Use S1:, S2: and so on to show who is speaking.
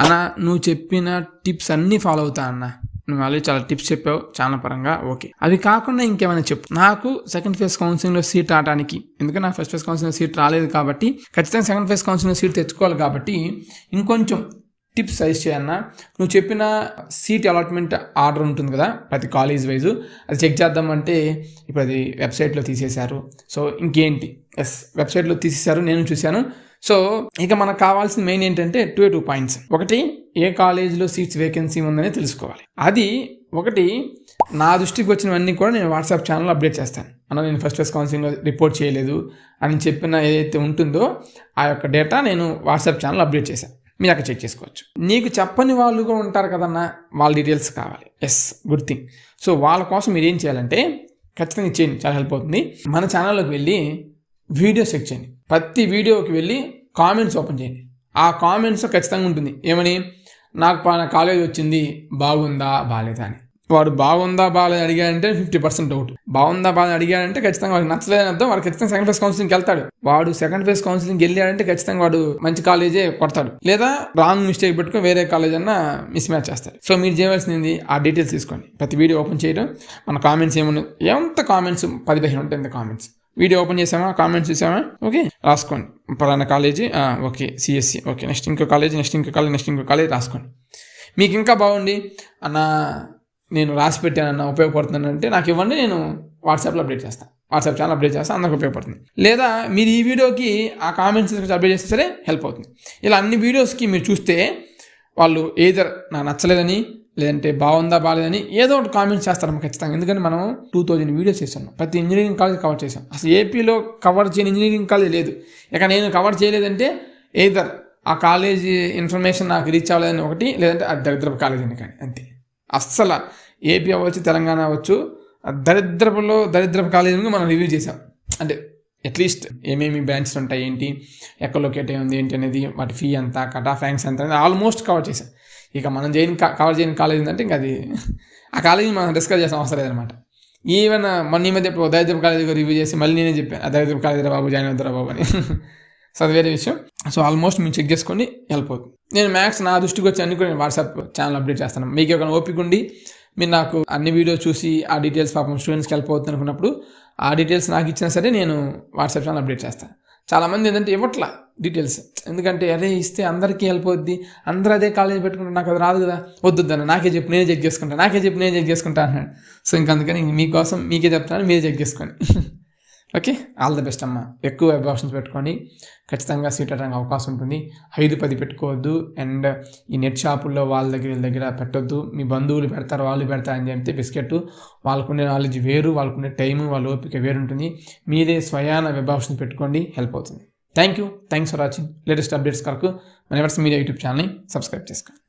S1: అన్న నువ్వు చెప్పిన టిప్స్ అన్నీ ఫాలో అవుతా అన్న, నువ్వు ఆల్రెడీ చాలా టిప్స్ చెప్పావు చాలా పరంగా, ఓకే. అవి కాకుండా ఇంకేమైనా చెప్పు. నాకు సెకండ్ ఫేజ్ కౌన్సిలింగ్లో సీట్ రావడానికి, ఎందుకంటే నాకు ఫస్ట్ ఫేజ్ కౌన్సిలింగ్లో సీట్ రాలేదు కాబట్టి ఖచ్చితంగా సెకండ్ ఫేజ్ కౌన్సిలింగ్లో సీట్ తెచ్చుకోవాలి కాబట్టి ఇంకొంచెం టిప్స్ సజెస్ట్ చేయన్నా. నువ్వు చెప్పిన సీట్ అలాట్మెంట్ ఆర్డర్ ఉంటుంది కదా ప్రతి కాలేజ్ వైజు, అది చెక్ చేద్దామంటే ఇప్పుడు అది వెబ్సైట్లో తీసేశారు. సో ఇంకేంటి, వెబ్సైట్లో తీసేశారు, నేను చూశాను. సో ఇక మనకు కావాల్సిన మెయిన్ ఏంటంటే 2 పాయింట్స్. ఒకటి, ఏ కాలేజీలో సీట్స్ వేకెన్సీ ఉందని తెలుసుకోవాలి. అది ఒకటి. నా దృష్టికి వచ్చినవన్నీ కూడా నేను వాట్సాప్ ఛానల్లో అప్డేట్ చేస్తాను. నేను ఫస్ట్ ఫేజ్ కౌన్సిలింగ్లో రిపోర్ట్ చేయలేదు అని చెప్పిన ఏదైతే ఉంటుందో ఆ యొక్క డేటా నేను వాట్సాప్ ఛానల్లో అప్డేట్ చేశాను, మీరు అక్కడ చెక్ చేసుకోవచ్చు. నీకు చెప్పని వాళ్ళు కూడా ఉంటారు కదన్నా, వాళ్ళ డీటెయిల్స్ కావాలి. Good thing. సో వాళ్ళ కోసం మీరు ఏం చేయాలంటే ఖచ్చితంగా చేయండి, చాలా హెల్ప్ అవుతుంది. మన ఛానల్లోకి వెళ్ళి వీడియోస్ చెక్ చేయండి. ప్రతి వీడియోకి వెళ్ళి కామెంట్స్ ఓపెన్ చేయండి. ఆ కామెంట్స్ ఖచ్చితంగా ఉంటుంది ఏమని, నాకు కాలేజ్ వచ్చింది, బాగుందా బాగాలేదా అని. వాడు బాగుందా బాగాలేదు అడిగాడంటే 50% డౌట్. బాగుందా బాగాలేదు అడిగాడంటే ఖచ్చితంగా వాడికి నచ్చలేదని అర్థం. వాడు ఖచ్చితంగా సెకండ్ ఫేజ్ కౌన్సిలింగ్కి వెళ్తాడు. వాడు సెకండ్ ఫేజ్ కౌన్సిలింగ్కి వెళ్ళాడంటే ఖచ్చితంగా వాడు మంచి కాలేజే కొడతాడు, లేదా రాంగ్ మిస్టేక్ పెట్టుకుని వేరే కాలేజ్ అన్నా మిస్ మ్యాచ్ చేస్తాడు. సో మీరు చేయవలసింది ఆ డీటెయిల్స్ తీసుకోండి. ప్రతి వీడియో ఓపెన్ చేయడం, మన కామెంట్స్ ఏమన్నా, ఎంత కామెంట్స్ 10-15 ఉంటాయి. ఎంత కామెంట్స్, వీడియో ఓపెన్ చేసామా, కామెంట్స్ చూసామా, ఓకే రాసుకోండి. పలానా college, okay CSC, okay next ఇంకో కాలేజీ, నెక్స్ట్ ఇంకో కాలేజ్, నెక్స్ట్ ఇంకో కాలేజ్ రాసుకోండి. మీకు ఇంకా బాగుండి అన్న నేను రాసి పెట్టానన్న ఉపయోగపడుతుందంటే నాకు ఇవ్వండి, నేను వాట్సాప్లో అప్డేట్ చేస్తాను, వాట్సాప్ ఛానల్ అప్డేట్ చేస్తాను, అందరికి ఉపయోగపడుతుంది. లేదా మీరు ఈ వీడియోకి ఆ కామెంట్స్ అప్డేట్ చేస్తే సరే హెల్ప్ అవుతుంది. ఇలా అన్ని వీడియోస్కి మీరు చూస్తే వాళ్ళు ఏదర్ నాకు నచ్చలేదని, లేదంటే బాగుందా బాగాలేదని ఏదో ఒకటి కామెంట్స్ చేస్తారమ్మ ఖచ్చితంగా. ఎందుకంటే మనం 2000 వీడియోస్ చేస్తున్నాం, ప్రతి ఇంజనీరింగ్ కాలేజ్ కవర్ చేసాం. అసలు ఏపీలో కవర్ చేయని ఇంజనీరింగ్ కాలేజ్ లేదు. ఇక నేను కవర్ చేయలేదంటే ఏదర్ ఆ కాలేజీ ఇన్ఫర్మేషన్ నాకు రీచ్ అవ్వలేదని ఒకటి, లేదంటే అది దరిద్రపు కాలేజ్ అని కానీ, అంతే. అస్సలు ఏపీ అవ్వచ్చు, తెలంగాణ అవ్వచ్చు, దరిద్రపు కాలేజీని మనం రివ్యూ చేసాం. అంటే అట్లీస్ట్ ఏమేమి బ్రాంచెస్ ఉంటాయి, ఏంటి, ఎక్కడ లొకేట్ అయ్యి ఉంది ఏంటి అనేది, వాటి ఫీ ఎంత, కట్ ఆఫ్ ర్యాంక్స్ ఎంత అనేది ఆల్మోస్ట్ కవర్ చేసాం. ఇక మనం కవర్ చేయని కాలేజ్ ఏంటంటే ఇంకా అది ఆ కాలేజీని మనం డిస్కస్ చేసిన అవసరం లేదనమాట. ఈవెన్ మొన్న ఈ మధ్య దరిద్రపు కాలేజీ రివ్యూ చేసి మళ్ళీ నేనే చెప్పాను, ఆ దరిద్రపు కాలేజీ బాబు జాయిన్ అవుతారా బాబు అని. సో అది వేరే విషయం. సో ఆల్మోస్ట్ మీరు చెక్ చేసుకోండి, హెల్ప్ అవుతుంది. నేను మ్యాథ్స్ నా దృష్టికి వచ్చి అన్ని కూడా నేను వాట్సాప్ ఛానల్ అప్డేట్ చేస్తాను. మీకు ఒక ఓపిక ఉండి మీరు నాకు అన్ని వీడియోస్ చూసి ఆ డీటెయిల్స్ పాపం స్టూడెంట్స్కి హెల్ప్ అవుతుంది అనుకున్నప్పుడు ఆ డీటెయిల్స్ నాకు ఇచ్చినా సరే నేను వాట్సాప్ ఛానల్ అప్డేట్ చేస్తాను. చాలామంది ఏంటంటే ఇవ్వట్లా డీటెయిల్స్, ఎందుకంటే అదే ఇస్తే అందరికీ హెల్ప్ అవుద్ది, అందరూ అదే కాలేజ్ పెట్టుకుంటారు, నాకు అది రాదు కదా, వద్దుద్దన్న నాకే చెప్పు నేనే చెక్ చేసుకుంటా అన్నాడు. సో అందుకని మీకోసం మీకే చెప్తాను, మీరే చెక్ చేసుకోండి. ఓకే, ఆల్ ద బెస్ట్ అమ్మ. ఎక్కువ వెబ్ ఆప్షన్స్ పెట్టుకొని ఖచ్చితంగా సీట్ అవ్వడానికి అవకాశం ఉంటుంది. 5-10 పెట్టుకోవద్దు. అండ్ ఈ నెట్ షాపుల్లో వీళ్ళ దగ్గర పెట్టొద్దు. మీ బంధువులు పెడతారు, వాళ్ళు పెడతారని చెప్తే బిస్కెట్, వాళ్ళకునే నాలెడ్జ్ వేరు, వాళ్ళకునే టైము, వాళ్ళ ఓపిక వేరు ఉంటుంది. మీరే స్వయాన వెబ్ ఆప్షన్స్ పెట్టుకోండి, హెల్ప్ అవుతుంది. Thanks for watching. Latest updates కొరకు మన ఎవర్స్ మీడియా యూట్యూబ్ ఛానల్ని సబ్స్క్రైబ్ చేసుకోండి.